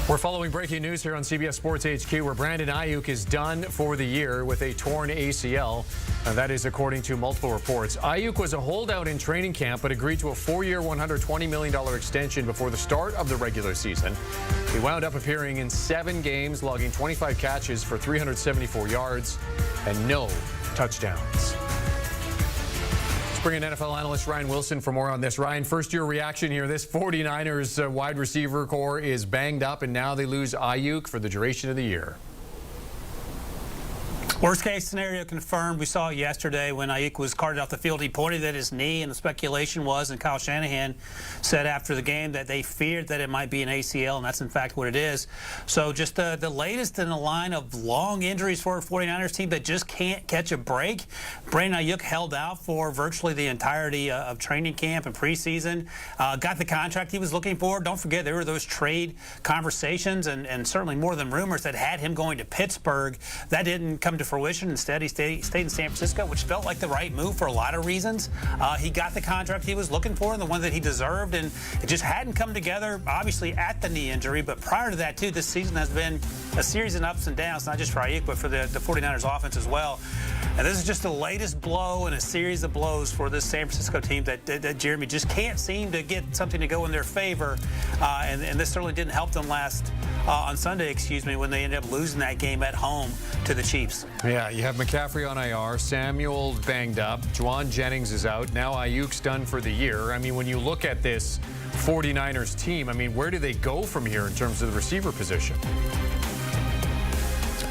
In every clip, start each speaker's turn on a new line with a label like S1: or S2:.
S1: We're following breaking news here on CBS Sports HQ, where Brandon Aiyuk is done for the year with a torn ACL. That is according to multiple reports. Aiyuk was a holdout in training camp, but agreed to a 4-year, $120 million extension before the start of the regular season. He wound up appearing in 7 games, logging 25 catches for 374 yards and no touchdowns. Let's bring in NFL analyst Ryan Wilson for more on this. Ryan, first your reaction here. This 49ers wide receiver core is banged up, and now they lose Aiyuk for the duration of the year.
S2: Worst case scenario confirmed. We saw it yesterday when Aiyuk was carted off the field. He pointed at his knee, and the speculation was, and Kyle Shanahan said after the game, that they feared that it might be an ACL, and that's in fact what it is. So just the latest in a line of long injuries for a 49ers team that just can't catch a break. Brandon Aiyuk held out for virtually the entirety of training camp and preseason. Got the contract he was looking for. Don't forget, there were those trade conversations and certainly more than rumors that had him going to Pittsburgh. That didn't come to fruition. Instead, he stayed in San Francisco, which felt like the right move for a lot of reasons. He got the contract he was looking for and the one that he deserved, and it just hadn't come together, obviously, at the knee injury. But prior to that, too, this season has been a series of ups and downs, not just for Aiyuk, but for the 49ers offense as well. And this is just the latest blow in a series of blows for this San Francisco team that Jeremy just can't seem to get something to go in their favor. And this certainly didn't help them on Sunday, when they ended up losing that game at home to the Chiefs.
S1: Yeah, you have McCaffrey on IR, Samuel banged up, Juwan Jennings is out, now Aiyuk's done for the year. I mean, when you look at this 49ers team, I mean, where do they go from here in terms of the receiver position?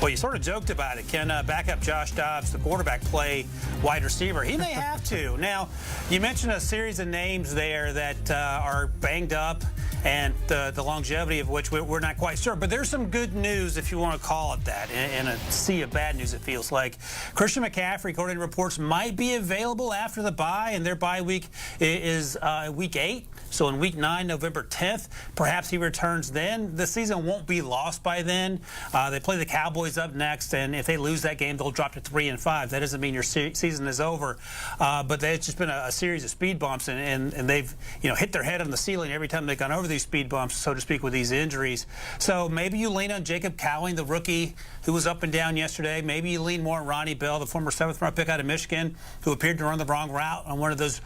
S2: Well, you sort of joked about it. Can backup Josh Dobbs, the quarterback, play wide receiver? He may have to. Now, you mentioned a series of names there that are banged up, and the longevity of which we're not quite sure. But there's some good news, if you want to call it that, in a sea of bad news, it feels like. Christian McCaffrey, according to reports, might be available after the bye, and their bye week is week 8. So in week 9, November 10th, perhaps he returns then. The season won't be lost by then. They play the Cowboys up next, and if they lose that game, they'll drop to 3-5. That doesn't mean your season is over. But it's just been a series of speed bumps, and they've hit their head on the ceiling every time they've gone over these speed bumps, so to speak, with these injuries. So maybe you lean on Jacob Cowing, the rookie, who was up and down yesterday. Maybe you lean more on Ronnie Bell, the former 7th-round pick out of Michigan, who appeared to run the wrong route on one of those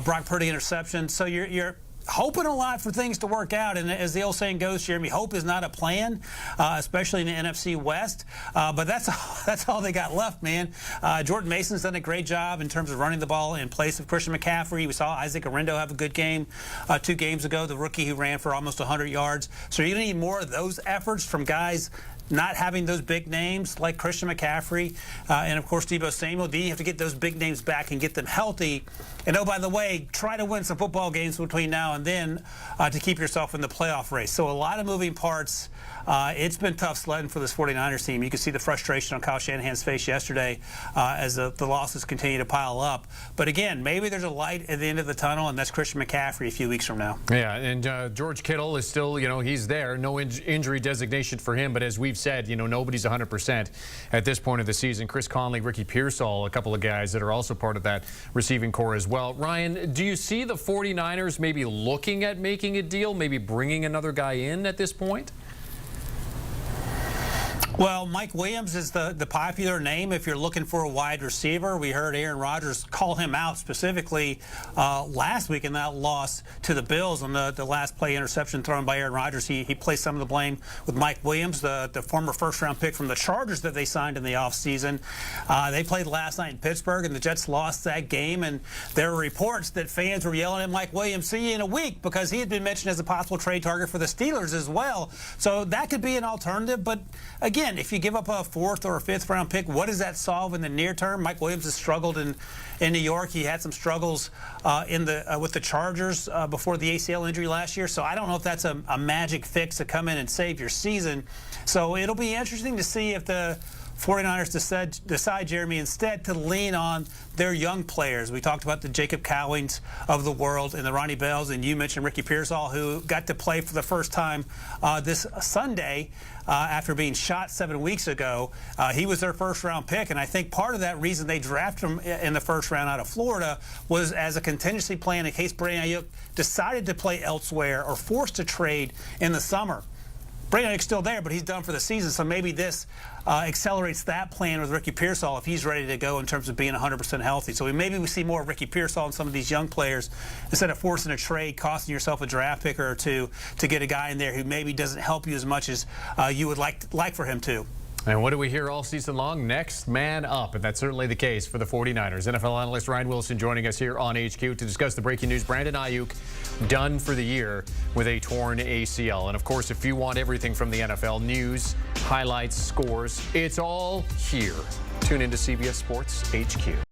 S2: Brock Purdy interceptions. So you're hoping a lot for things to work out, and as the old saying goes, Jeremy, hope is not a plan, especially in the NFC West. But that's all they got left, man. Jordan Mason's done a great job in terms of running the ball in place of Christian McCaffrey. We saw Isaac Orendo have a good game 2 games ago, the rookie who ran for almost 100 yards. So you're going to need more of those efforts from guys not having those big names like Christian McCaffrey and, of course, Deebo Samuel. Then you have to get those big names back and get them healthy. And, oh, by the way, try to win some football games between now and then to keep yourself in the playoff race. So a lot of moving parts. It's been tough sledding for this 49ers team. You can see the frustration on Kyle Shanahan's face yesterday as the losses continue to pile up. But, again, maybe there's a light at the end of the tunnel, and that's Christian McCaffrey a few weeks from now.
S1: Yeah, and George Kittle is still, he's there. No injury designation for him. But as we've said, nobody's 100% at this point of the season. Chris Conley, Ricky Pearsall, a couple of guys that are also part of that receiving core as well. Ryan, do you see the 49ers maybe looking at making a deal, maybe bringing another guy in at this point?
S2: Well, Mike Williams is the popular name if you're looking for a wide receiver. We heard Aaron Rodgers call him out specifically last week in that loss to the Bills on the last play interception thrown by Aaron Rodgers. He placed some of the blame with Mike Williams, the former first-round pick from the Chargers that they signed in the offseason. They played last night in Pittsburgh, and the Jets lost that game. And there were reports that fans were yelling at Mike Williams, "See you in a week," because he had been mentioned as a possible trade target for the Steelers as well. So that could be an alternative. But, again, if you give up a 4th or a 5th-round pick, what does that solve in the near term? Mike Williams has struggled in New York. He had some struggles with the Chargers before the ACL injury last year. So I don't know if that's a magic fix to come in and save your season. So it'll be interesting to see if the 49ers decide, Jeremy, instead to lean on their young players. We talked about the Jacob Cowings of the world and the Ronnie Bells, and you mentioned Ricky Pearsall, who got to play for the first time this Sunday after being shot 7 weeks ago. He was their first-round pick, and I think part of that reason they drafted him in the first round out of Florida was as a contingency plan in case Brandon Aiyuk decided to play elsewhere or forced to trade in the summer. Brandon Aiyuk's still there, but he's done for the season. So maybe this accelerates that plan with Ricky Pearsall if he's ready to go in terms of being 100% healthy. So maybe we see more of Ricky Pearsall and some of these young players instead of forcing a trade, costing yourself a draft pick or two to get a guy in there who maybe doesn't help you as much as you would like for him to.
S1: And what do we hear all season long? Next man up, and that's certainly the case for the 49ers. NFL analyst Ryan Wilson joining us here on HQ to discuss the breaking news. Brandon Aiyuk done for the year with a torn ACL. And of course, if you want everything from the NFL, news, highlights, scores, it's all here. Tune into CBS Sports HQ.